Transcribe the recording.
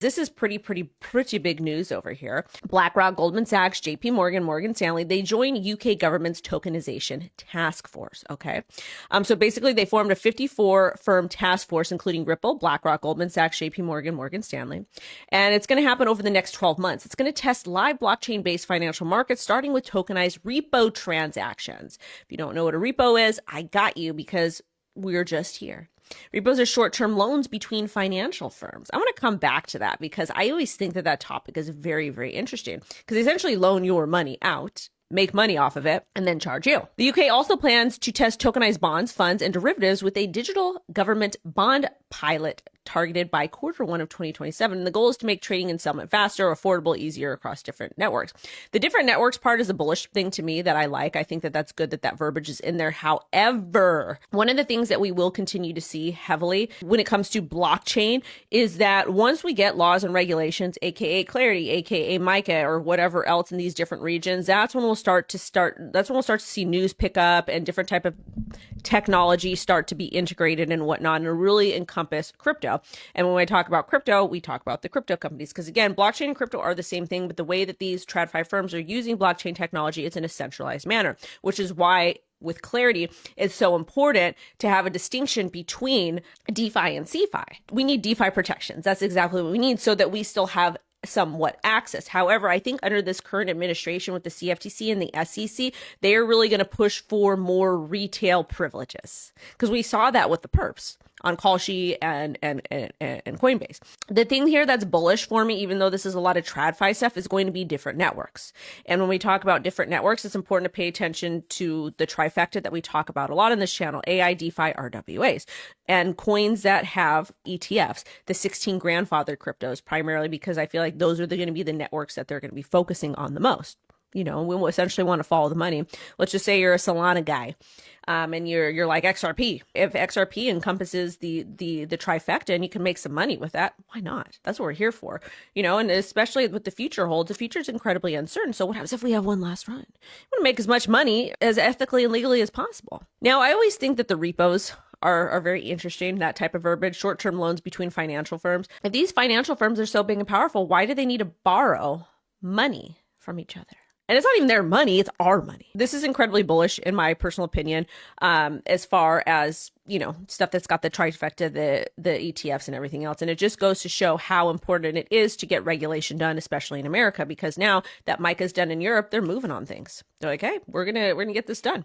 This is pretty big news over here. BlackRock, Goldman Sachs, JP Morgan, Morgan Stanley, they joined UK government's tokenization task force, okay? So basically they formed a 54 firm task force, including Ripple, BlackRock, Goldman Sachs, JP Morgan, Morgan Stanley. And it's going to happen over the next 12 months. It's going to test live blockchain-based financial markets, starting with tokenized repo transactions. If you don't know what a repo is, I got you because we're just here. Repos are short-term loans between financial firms. I want to come back to that because I always think that that topic is very, very interesting because they essentially loan your money out, make money off of it, and then charge you. The UK also plans to test tokenized bonds, funds, and derivatives with a digital government bond pilot targeted by Q1 of 2027. And the goal is to make trading and settlement faster, affordable, easier across different networks. The different networks part is a bullish thing to me that I like. I think that that's good that that verbiage is in there. However, one of the things that we will continue to see heavily when it comes to blockchain is that once we get laws and regulations, aka clarity, aka MiCA, or whatever else in these different regions, that's when we'll start to see news pick up and different type of technology start to be integrated and whatnot, and really encompass crypto. And when I talk about crypto, we talk about the crypto companies. Because again, blockchain and crypto are the same thing, but the way that these TradFi firms are using blockchain technology, it's in a centralized manner, which is why with clarity, it's so important to have a distinction between DeFi and CeFi. We need DeFi protections. That's exactly what we need so that we still have somewhat access. However, I think under this current administration with the CFTC and the SEC, they are really going to push for more retail privileges because we saw that with the perps on Kalshi and Coinbase. The thing here that's bullish for me, even though this is a lot of TradFi stuff, is going to be different networks. And when we talk about different networks, it's important to pay attention to the trifecta that we talk about a lot on this channel: AI, DeFi, RWAs, and coins that have ETFs, the 16 grandfathered cryptos, primarily because I feel like those are going to be the networks that they're going to be focusing on the most. You know, we essentially want to follow the money. Let's just say you're a Solana guy, and you're like XRP. If XRP encompasses the trifecta and you can make some money with that, why not? That's what we're here for. You know, and especially with the future holds, the future is incredibly uncertain. So what happens if we have one last run? We want to make as much money as ethically and legally as possible. Now, I always think that the repos are very interesting, that type of verbiage, short-term loans between financial firms. If these financial firms are so big and powerful, why do they need to borrow money from each other? And it's not even their money, it's our money. This is incredibly bullish, in my personal opinion, as far as, you know, stuff that's got the trifecta, the ETFs and everything else. And it just goes to show how important it is to get regulation done, especially in America, because now that MiCA is done in Europe, they're moving on things. They're like, hey, we're gonna get this done.